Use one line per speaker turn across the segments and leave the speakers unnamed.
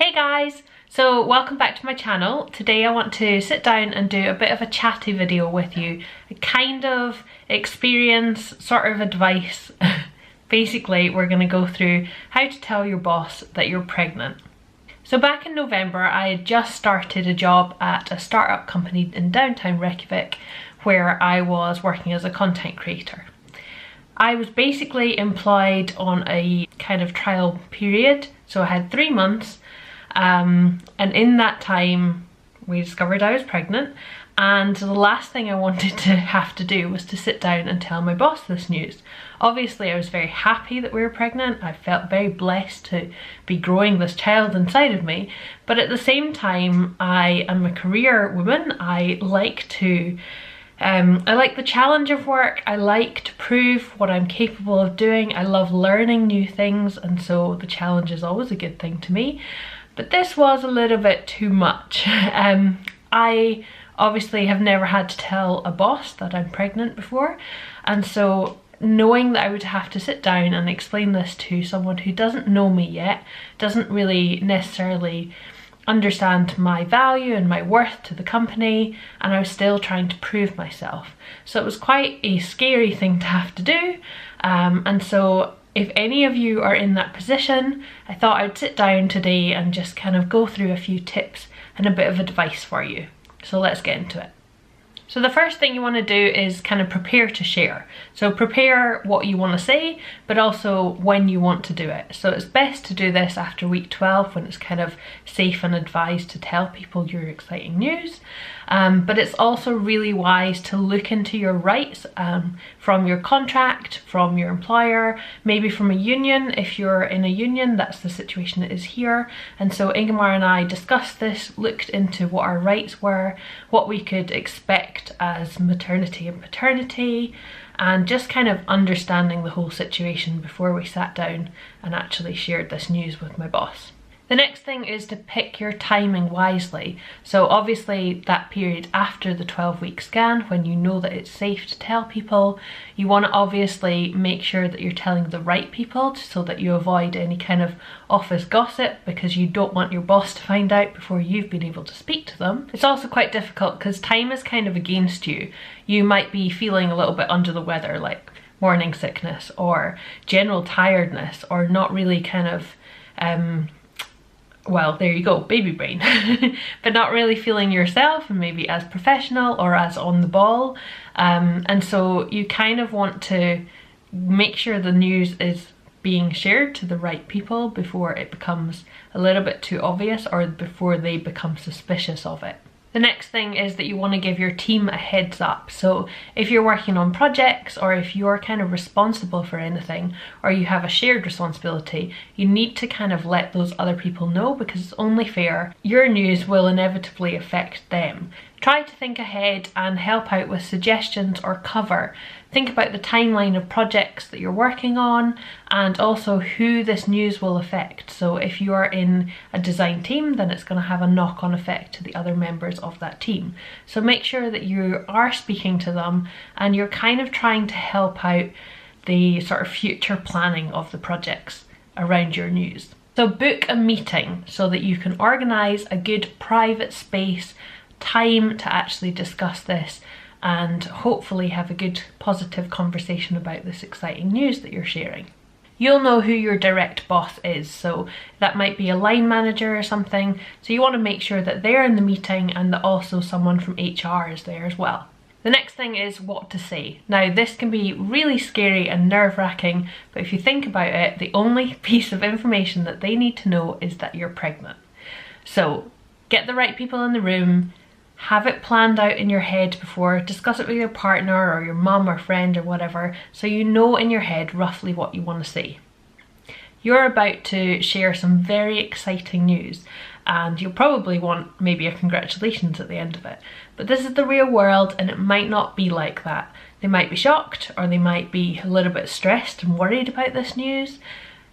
Hey guys! So welcome back to my channel. Today I want to sit down and do a bit of a chatty video with you. A kind of experience, sort of advice. Basically, we're going to go through how to tell your boss that you're pregnant. So back in November, I had just started a job at a startup company in downtown Reykjavik where I was working as a content creator. I was basically employed on a kind of trial period, so I had 3 months. And in that time we discovered I was pregnant, and the last thing I wanted to have to do was to sit down and tell my boss this news. Obviously I was very happy that we were pregnant. I felt very blessed to be growing this child inside of me, but at the same time I am a career woman. I like the challenge of work. I like to prove what I'm capable of doing. I love learning new things, and so the challenge is always a good thing to me. But this was a little bit too much. I obviously have never had to tell a boss that I'm pregnant before, and so knowing that I would have to sit down and explain this to someone who doesn't know me yet, doesn't really necessarily understand my value and my worth to the company, and I was still trying to prove myself. So it was quite a scary thing to have to do, and so if any of you are in that position, I thought I'd sit down today and just kind of go through a few tips and a bit of advice for you. So let's get into it. So the first thing you want to do is kind of prepare to share. So prepare what you want to say, but also when you want to do it. So it's best to do this after week 12 when it's kind of safe and advised to tell people your exciting news. But it's also really wise to look into your rights from your contract, from your employer, maybe from a union. If you're in a union, that's the situation that is here. And so Ingemar and I discussed this, looked into what our rights were, what we could expect as maternity and paternity, and just kind of understanding the whole situation before we sat down and actually shared this news with my boss. The next thing is to pick your timing wisely. So obviously that period after the 12-week scan, when you know that it's safe to tell people, you want to obviously make sure that you're telling the right people so that you avoid any kind of office gossip, because you don't want your boss to find out before you've been able to speak to them. It's also quite difficult because time is kind of against you. You might be feeling a little bit under the weather, like morning sickness or general tiredness, or not really kind of well, there you go, baby brain, but not really feeling yourself and maybe as professional or as on the ball. And so you kind of want to make sure the news is being shared to the right people before it becomes a little bit too obvious or before they become suspicious of it. The next thing is that you want to give your team a heads up. So if you're working on projects, or if you're kind of responsible for anything, or you have a shared responsibility, you need to kind of let those other people know, because it's only fair. Your news will inevitably affect them. Try to think ahead and help out with suggestions or cover. Think about the timeline of projects that you're working on, and also who this news will affect. So if you're in a design team, then it's going to have a knock-on effect to the other members of that team. So make sure that you are speaking to them and you're kind of trying to help out the sort of future planning of the projects around your news. So book a meeting so that you can organise a good private space, time to actually discuss this, and hopefully have a good positive conversation about this exciting news that you're sharing. You'll know who your direct boss is, so that might be a line manager or something, so you want to make sure that they're in the meeting and that also someone from HR is there as well. The next thing is what to say. Now this can be really scary and nerve-wracking, but if you think about it, the only piece of information that they need to know is that you're pregnant. So get the right people in the room, have it planned out in your head before, discuss it with your partner or your mum or friend or whatever, so you know in your head roughly what you want to say. You're about to share some very exciting news, and you'll probably want maybe a congratulations at the end of it. But this is the real world, and it might not be like that. They might be shocked, or they might be a little bit stressed and worried about this news.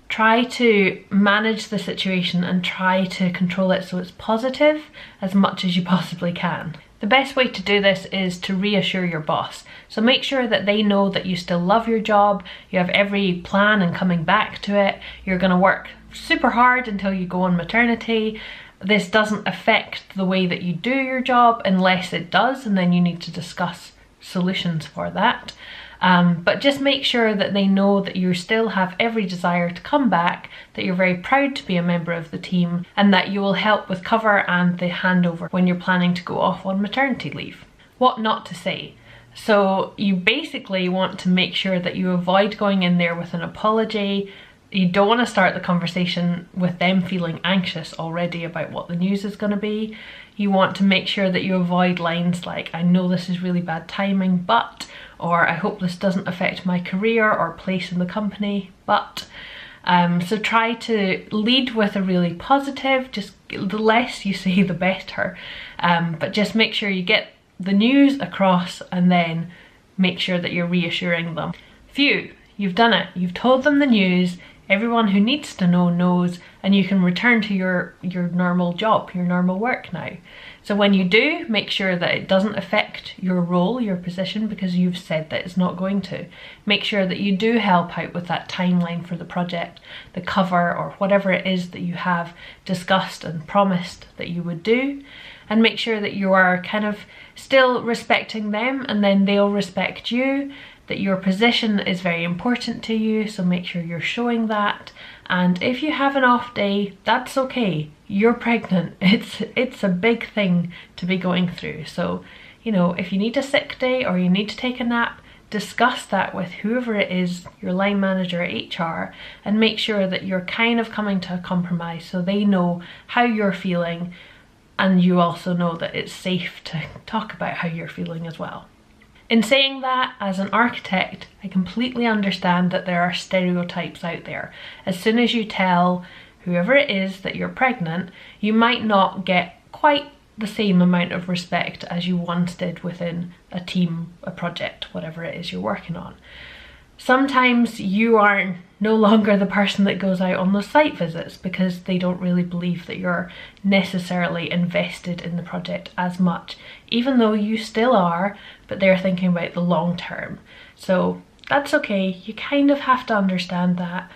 Try to manage the situation and try to control it so it's positive as much as you possibly can. The best way to do this is to reassure your boss. So make sure that they know that you still love your job, you have every plan in coming back to it, you're going to work super hard until you go on maternity. This doesn't affect the way that you do your job unless it does, and then you need to discuss solutions for that. But just make sure that they know that you still have every desire to come back, that you're very proud to be a member of the team, and that you will help with cover and the handover when you're planning to go off on maternity leave. What not to say. So you basically want to make sure that you avoid going in there with an apology. You don't want to start the conversation with them feeling anxious already about what the news is going to be. You want to make sure that you avoid lines like, I know this is really bad timing, but, or I hope this doesn't affect my career or place in the company, but. So try to lead with a really positive, just the less you say the better, but just make sure you get the news across and then make sure that you're reassuring them. Phew, you've done it. You've told them the news. Everyone who needs to know knows, and you can return to your normal job, your normal work now. So when you do, make sure that it doesn't affect your role, your position, because you've said that it's not going to. Make sure that you do help out with that timeline for the project, the cover, or whatever it is that you have discussed and promised that you would do. And make sure that you are kind of still respecting them, and then they'll respect you, that your position is very important to you, so make sure you're showing that. And if you have an off day, that's okay. You're pregnant. It's a big thing to be going through. So, you know, if you need a sick day or you need to take a nap, discuss that with whoever it is, your line manager, HR, and make sure that you're kind of coming to a compromise so they know how you're feeling, and you also know that it's safe to talk about how you're feeling as well. In saying that, as an architect, I completely understand that there are stereotypes out there. As soon as you tell whoever it is that you're pregnant, you might not get quite the same amount of respect as you once did within a team, a project, whatever it is you're working on. Sometimes you are no longer the person that goes out on those site visits because they don't really believe that you're necessarily invested in the project as much, even though you still are, but they're thinking about the long term. So that's okay. You kind of have to understand that.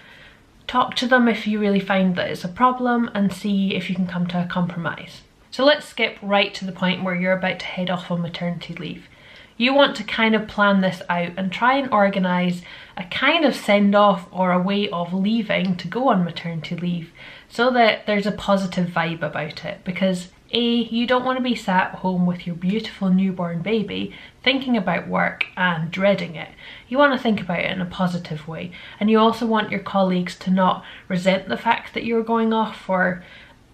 Talk to them if you really find that it's a problem and see if you can come to a compromise. So let's skip right to the point where you're about to head off on maternity leave. You want to kind of plan this out and try and organise a kind of send off or a way of leaving to go on maternity leave so that there's a positive vibe about it, because A, you don't want to be sat home with your beautiful newborn baby thinking about work and dreading it. You want to think about it in a positive way, and you also want your colleagues to not resent the fact that you're going off for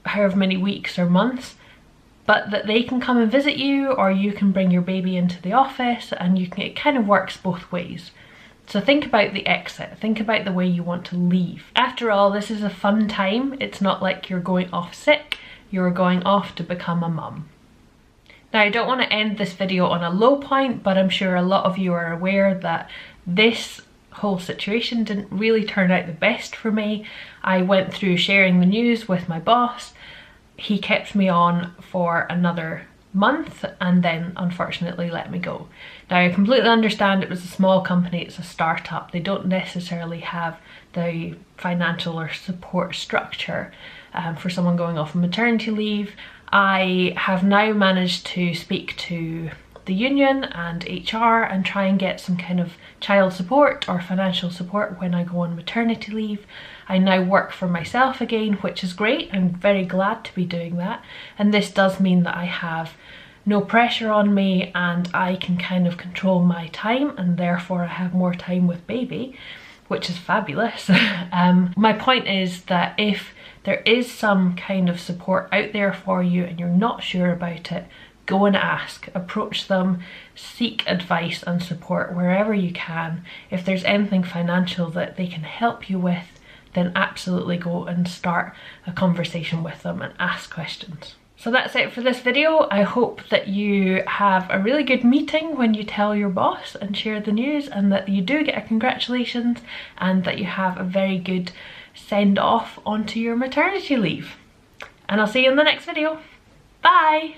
however many weeks or months, but that they can come and visit you, or you can bring your baby into the office, and it kind of works both ways. So think about the exit, think about the way you want to leave. After all, this is a fun time. It's not like you're going off sick, you're going off to become a mum. Now, I don't want to end this video on a low point, but I'm sure a lot of you are aware that this whole situation didn't really turn out the best for me. I went through sharing the news with my boss. He kept me on for another month and then unfortunately let me go. Now, I completely understand it was a small company, it's a startup. They don't necessarily have the financial or support structure for someone going off on maternity leave. I have now managed to speak to the union and HR and try and get some kind of child support or financial support when I go on maternity leave. I now work for myself again, which is great. I'm very glad to be doing that. And this does mean that I have no pressure on me and I can kind of control my time, and therefore I have more time with baby, which is fabulous. My point is that if there is some kind of support out there for you and you're not sure about it, go and ask, approach them, seek advice and support wherever you can. If there's anything financial that they can help you with, then absolutely go and start a conversation with them and ask questions. So that's it for this video. I hope that you have a really good meeting when you tell your boss and share the news, and that you do get a congratulations and that you have a very good send off onto your maternity leave. And I'll see you in the next video. Bye!